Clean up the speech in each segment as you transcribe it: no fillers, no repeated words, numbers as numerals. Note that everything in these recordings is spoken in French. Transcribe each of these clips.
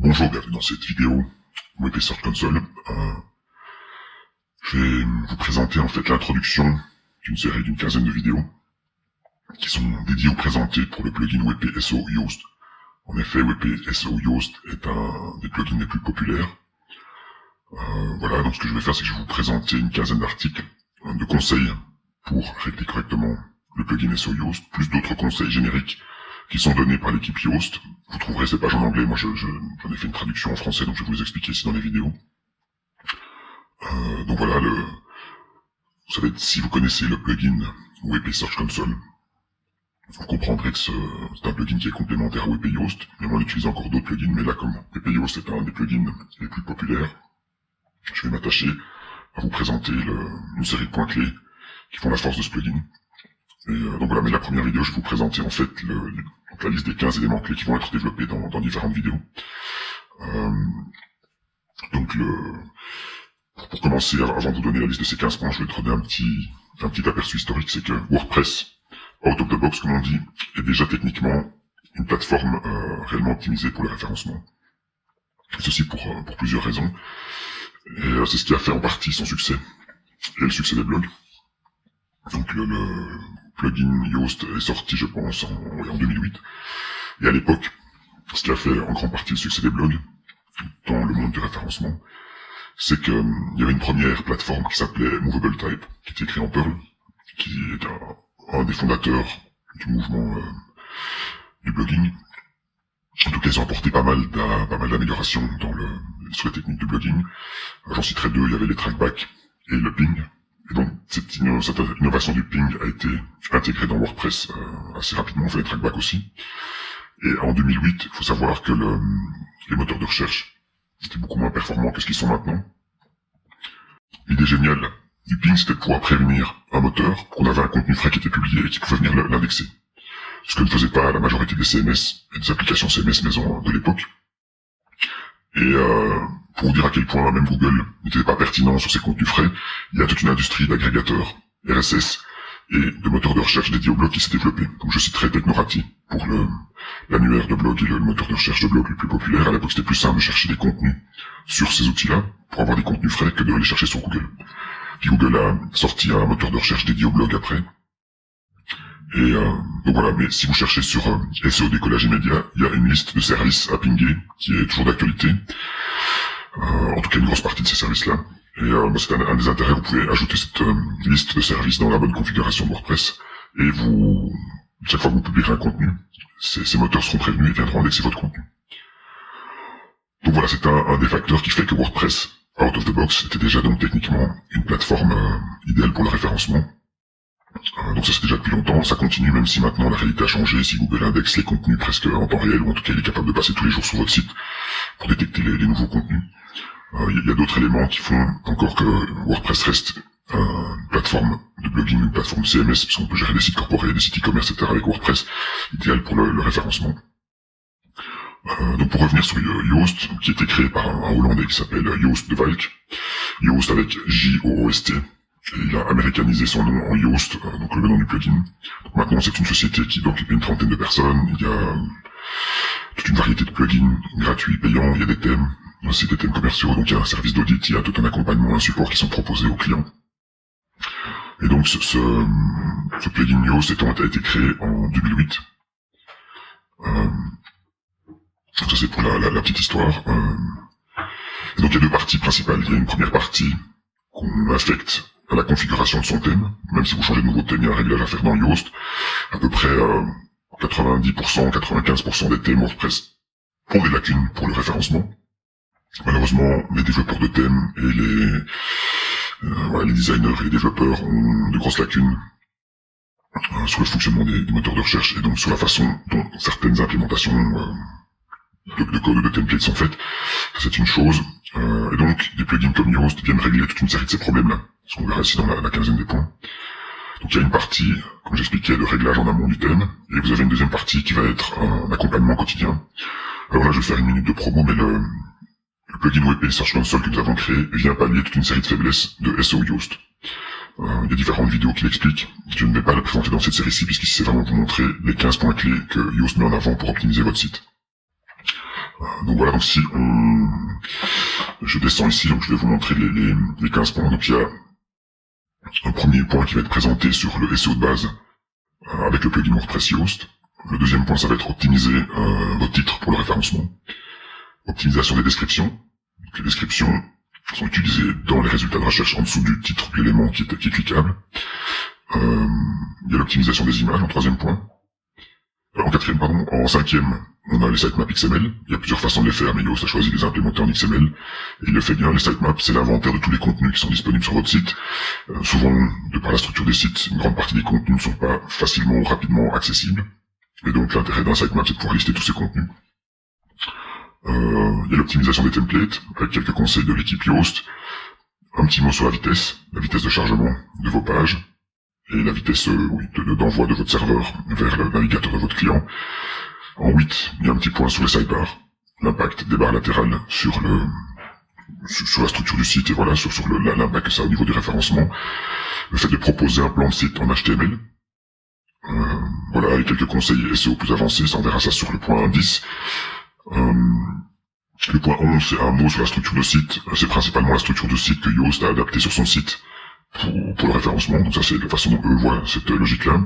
Bonjour, bienvenue dans cette vidéo WP Search Console. Je vais vous présenter en fait l'introduction d'une série d'une quinzaine de vidéos qui sont dédiées ou présentées pour le plugin WP SEO Yoast. En effet, WP SEO Yoast est un des plugins les plus populaires. Voilà, donc ce que je vais faire, c'est que je vais vous présenter une quinzaine d'articles, de conseils pour régler correctement le plugin SEO Yoast, plus d'autres conseils génériques qui sont donnés par l'équipe Yoast. Vous trouverez ces pages en anglais, moi j'en ai fait une traduction en français, donc je vais vous les expliquer ici dans les vidéos. Donc voilà, vous savez, si vous connaissez le plugin WP Search Console, vous comprendrez que c'est un plugin qui est complémentaire à WP Yoast, mais on utilise encore d'autres plugins, mais là comme WP Yoast est un des plugins les plus populaires, je vais m'attacher à vous présenter une série de points clés qui font la force de ce plugin. Et donc voilà, mais la première vidéo, je vais vous présenter en fait la liste des 15 éléments clés qui vont être développés dans différentes vidéos. Donc pour commencer, avant de vous donner la liste de ces 15 points, je vais te donner un petit aperçu historique, c'est que WordPress, out of the box comme on dit, est déjà techniquement une plateforme réellement optimisée pour le référencement. Et ceci pour plusieurs raisons. Et c'est ce qui a fait en partie son succès et le succès des blogs. Donc le plugin Yoast est sorti, je pense, en 2008. Et à l'époque, ce qui a fait en grande partie le succès des blogs dans le monde du référencement, c'est qu'il y avait une première plateforme qui s'appelait Movable Type, qui était créée en Perl, qui est un des fondateurs du mouvement du blogging. En tout cas, ils ont apporté pas mal d'améliorations sur les techniques de blogging. J'en citerai deux, il y avait les trackbacks et le ping. Et donc, cette innovation du ping a été intégrée dans WordPress assez rapidement, on fait les trackbacks aussi. Et en 2008, il faut savoir que les moteurs de recherche étaient beaucoup moins performants que ce qu'ils sont maintenant. L'idée géniale du ping, c'était de pouvoir prévenir un moteur qu'on avait un contenu frais qui était publié et qui pouvait venir l'indexer. Ce que ne faisait pas la majorité des CMS et des applications CMS maison de l'époque. Et pour vous dire à quel point même Google n'était pas pertinent sur ses contenus frais, il y a toute une industrie d'agrégateurs RSS et de moteurs de recherche dédiés au blog qui s'est développée. Donc je citerai Technorati pour l'annuaire de blog et le moteur de recherche de blog le plus populaire. À l'époque, c'était plus simple de chercher des contenus sur ces outils-là pour avoir des contenus frais que de les chercher sur Google. Puis Google a sorti un moteur de recherche dédié au blog après. Et donc voilà, mais si vous cherchez sur SEO décollage immédiat, il y a une liste de services à pinguer qui est toujours d'actualité. En tout cas, une grosse partie de ces services-là. Et c'est un des intérêts, vous pouvez ajouter cette liste de services dans la bonne configuration de WordPress. Et chaque fois que vous publierez un contenu, ces moteurs seront prévenus et viendront indexer votre contenu. Donc voilà, c'est un des facteurs qui fait que WordPress, out of the box, était déjà donc techniquement une plateforme idéale pour le référencement. Donc ça c'est déjà depuis longtemps, ça continue même si maintenant la réalité a changé, si Google indexe les contenus presque en temps réel, ou en tout cas il est capable de passer tous les jours sur votre site pour détecter les nouveaux contenus. Il y a d'autres éléments qui font encore que WordPress reste une plateforme de blogging, une plateforme CMS, puisqu'on peut gérer des sites corporés, des sites e-commerce, etc. avec WordPress, idéal pour le référencement. Donc pour revenir sur Yoast, qui a été créé par un Hollandais qui s'appelle Joost de Valk, Yoast avec J-O-O-S-T, et il a américanisé son nom en Yoast, donc le nom du plugin. Donc maintenant c'est une société qui doit occuper une trentaine de personnes, il y a toute une variété de plugins gratuits, payants, il y a des thèmes, aussi des thèmes commerciaux, donc il y a un service d'audit, il y a tout un accompagnement, un support qui sont proposés aux clients. Et donc ce plugin Yoast a été créé en 2008. Donc ça c'est pour la petite histoire. Et donc il y a deux parties principales. Il y a une première partie qu'on affecte à la configuration de son thème. Même si vous changez de nouveau thème, il y a un réglage à faire dans Yoast. À peu près 90%, 95% des thèmes WordPress ont des lacunes pour le référencement. Malheureusement, les développeurs de thèmes et les designers et les développeurs ont de grosses lacunes sur le fonctionnement des moteurs de recherche et donc sur la façon dont certaines implémentations de code de templates sont faites. C'est une chose. Et donc, des plugins comme Yoast viennent régler toute une série de ces problèmes-là. Ce qu'on verra ici dans la quinzaine des points. Donc il y a une partie, comme j'expliquais, de réglage en amont du thème, et vous avez une deuxième partie qui va être un accompagnement quotidien. Alors là, je vais faire une minute de promo, mais le plugin WP Search Console que nous avons créé vient pallier toute une série de faiblesses de SEO Yoast. Il y a différentes vidéos qui l'expliquent. Je ne vais pas la présenter dans cette série-ci, puisqu'ici c'est vraiment vous montrer les 15 points clés que Yoast met en avant pour optimiser votre site. Donc voilà, donc si je descends ici, donc je vais vous montrer les 15 points. Donc il y a un premier point qui va être présenté sur le SEO de base avec le plugin WordPress Yoast. Le deuxième point, ça va être optimiser vos titres pour le référencement. Optimisation des descriptions. Donc, les descriptions sont utilisées dans les résultats de recherche en dessous du titre de l'élément qui est cliquable. Il y a l'optimisation des images en troisième point. En cinquième, on a les sitemaps XML. Il y a plusieurs façons de les faire, mais Yoast a choisi de les implémenter en XML. Et il le fait bien. Les sitemaps, c'est l'inventaire de tous les contenus qui sont disponibles sur votre site. Souvent, de par la structure des sites, une grande partie des contenus ne sont pas facilement ou rapidement accessibles. Et donc, l'intérêt d'un sitemap, c'est de pouvoir lister tous ces contenus. Il y a l'optimisation des templates, avec quelques conseils de l'équipe Yoast. Un petit mot sur la vitesse de chargement de vos pages. Et la vitesse d'envoi de votre serveur vers le navigateur de votre client. En 8, il y a un petit point sur les sidebars, l'impact des barres latérales sur la structure du site et voilà, sur l'impact que ça a au niveau du référencement. Le fait de proposer un plan de site en HTML. Voilà, et quelques conseils SEO plus avancés, ça on verra ça sur le point 10. Le point 11, c'est un mot sur la structure de site. C'est principalement la structure de site que Yoast a adaptée sur son site pour le référencement. Donc ça, c'est la façon dont eux voient cette logique-là.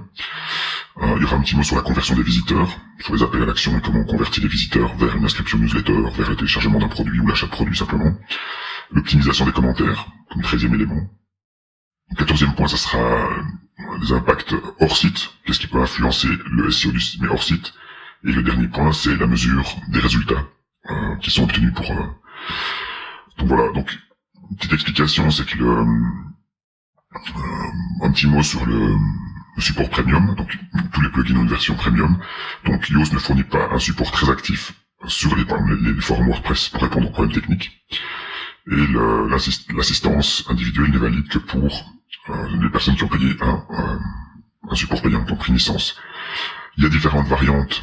Il y aura un petit mot sur la conversion des visiteurs, sur les appels à l'action et comment on convertit les visiteurs vers une inscription newsletter, vers le téléchargement d'un produit ou l'achat de produit simplement. L'optimisation des commentaires, comme 13e élément. Le 14e point, ça sera des impacts hors site. Qu'est-ce qui peut influencer le SEO du site, mais hors site. Et le dernier point, c'est la mesure des résultats qui sont obtenus pour... Donc voilà, donc une petite explication, c'est que un petit mot sur le support premium. Donc tous les plugins ont une version premium. Donc Yoast ne fournit pas un support très actif sur les forums WordPress pour répondre aux problèmes techniques. Et l'assistance individuelle n'est valide que pour les personnes qui ont payé un support payant, qui ont pris une licence. Il y a différentes variantes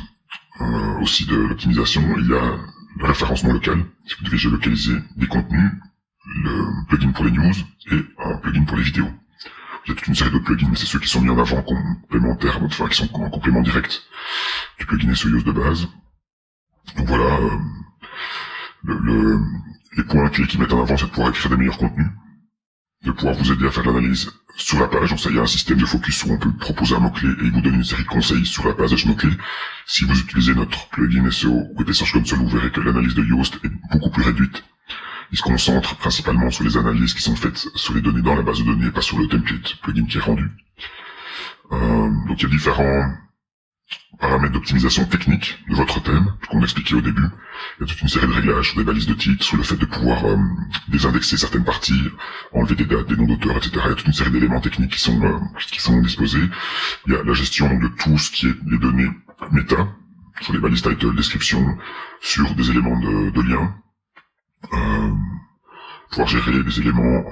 aussi de l'optimisation. Il y a le référencement local, si vous devez géolocaliser des contenus, le plugin pour les news et un plugin pour les vidéos. Il y a toute une série d'autres plugins, mais c'est ceux qui sont mis en avant complémentaires, enfin qui sont en complément direct du plugin SEO Yoast de base. Donc voilà, les points clés qui mettent en avant, c'est de pouvoir écrire des meilleurs contenus, de pouvoir vous aider à faire l'analyse sur la page. Donc ça, il y a un système de focus où on peut proposer un mot-clé et il vous donne une série de conseils sur la base de ce mot-clé. Si vous utilisez notre plugin SEO Web Search Console, vous verrez que l'analyse de Yoast est beaucoup plus réduite. Il se concentre principalement sur les analyses qui sont faites sur les données dans la base de données, pas sur le template plugin qui est rendu. Donc il y a différents paramètres d'optimisation technique de votre thème, qu'on expliquait au début. Il y a toute une série de réglages sur des balises de titres, sur le fait de pouvoir désindexer certaines parties, enlever des dates, des noms d'auteurs, etc. Il y a toute une série d'éléments techniques qui sont disposés. Il y a la gestion donc, de tout ce qui est les données méta, sur les balises title, description, sur des éléments de lien. Pouvoir gérer des éléments,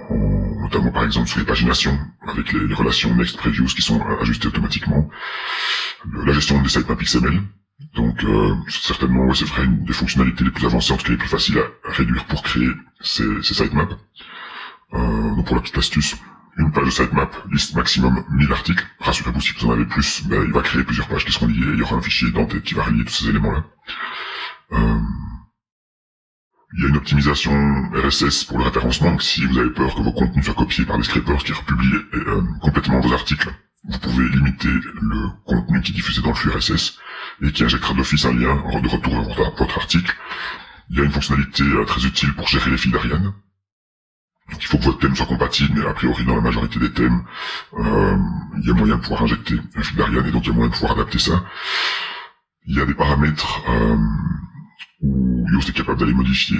notamment par exemple sur les paginations, avec les relations next previews qui sont ajustées automatiquement. La gestion des sitemaps XML. Donc certainement, ouais, c'est vrai, une des fonctionnalités les plus avancées, en tout cas les plus faciles à réduire pour créer ces sitemaps. Donc pour la petite astuce, une page de sitemap liste maximum 1000 articles. Rassurez-vous, si vous en avez plus, il va créer plusieurs pages qui seront liées, il y aura un fichier d'entête qui va relier tous ces éléments-là. Il y a une optimisation RSS pour le référencement, donc si vous avez peur que vos contenus soient copiés par des scrapers qui republient complètement vos articles, vous pouvez limiter le contenu qui est diffusé dans le flux RSS et qui injectera d'office un lien de retour vers votre article. Il y a une fonctionnalité très utile pour gérer les fils d'Ariane. Donc il faut que votre thème soit compatible, mais a priori dans la majorité des thèmes, il y a moyen de pouvoir injecter un fil d'Ariane et donc il y a moyen de pouvoir adapter ça. Il y a des paramètres où Yoast est capable d'aller modifier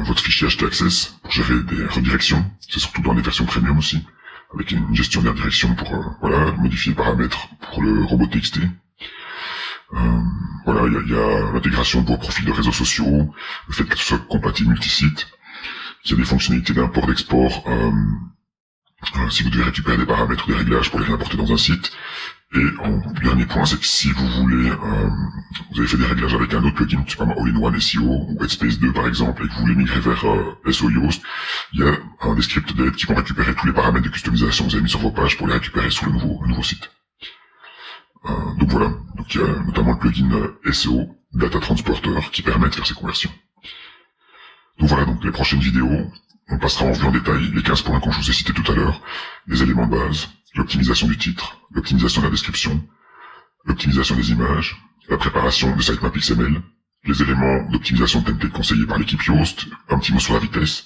votre fichier htaccess pour gérer des redirections. C'est surtout dans les versions premium aussi, avec une gestion des redirections pour modifier les paramètres pour le robot TXT. Il y a l'intégration de vos profils de réseaux sociaux, le fait que ce soit compatible multisite. Il y a des fonctionnalités d'import, d'export, si vous devez récupérer des paramètres ou des réglages pour les réimporter dans un site. Et en dernier point, c'est que si vous voulez, vous avez fait des réglages avec un autre plugin, je sais pas moi, All-in-One SEO ou Headspace 2 par exemple, et que vous voulez migrer vers SEO Yoast, il y a des scripts d'aide qui vont récupérer tous les paramètres de customisation que vous avez mis sur vos pages pour les récupérer sur le nouveau site. Donc voilà, donc il y a notamment le plugin SEO data transporter qui permet de faire ces conversions. Donc voilà, donc les prochaines vidéos, on passera en vue en détail les 15 points que je vous ai cités tout à l'heure, les éléments de base, l'optimisation du titre, l'optimisation de la description, l'optimisation des images, la préparation de sitemap XML, les éléments d'optimisation de template conseillés par l'équipe Yoast, un petit mot sur la vitesse,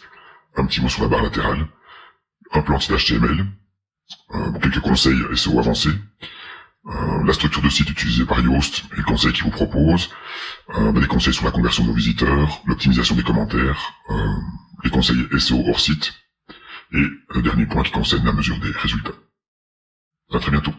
un petit mot sur la barre latérale, un plan HTML, quelques conseils SEO avancés, la structure de site utilisée par Yoast et le conseil qu'il vous propose, des conseils sur la conversion de vos visiteurs, l'optimisation des commentaires, les conseils SEO hors site, et le dernier point qui concerne la mesure des résultats. À très bientôt.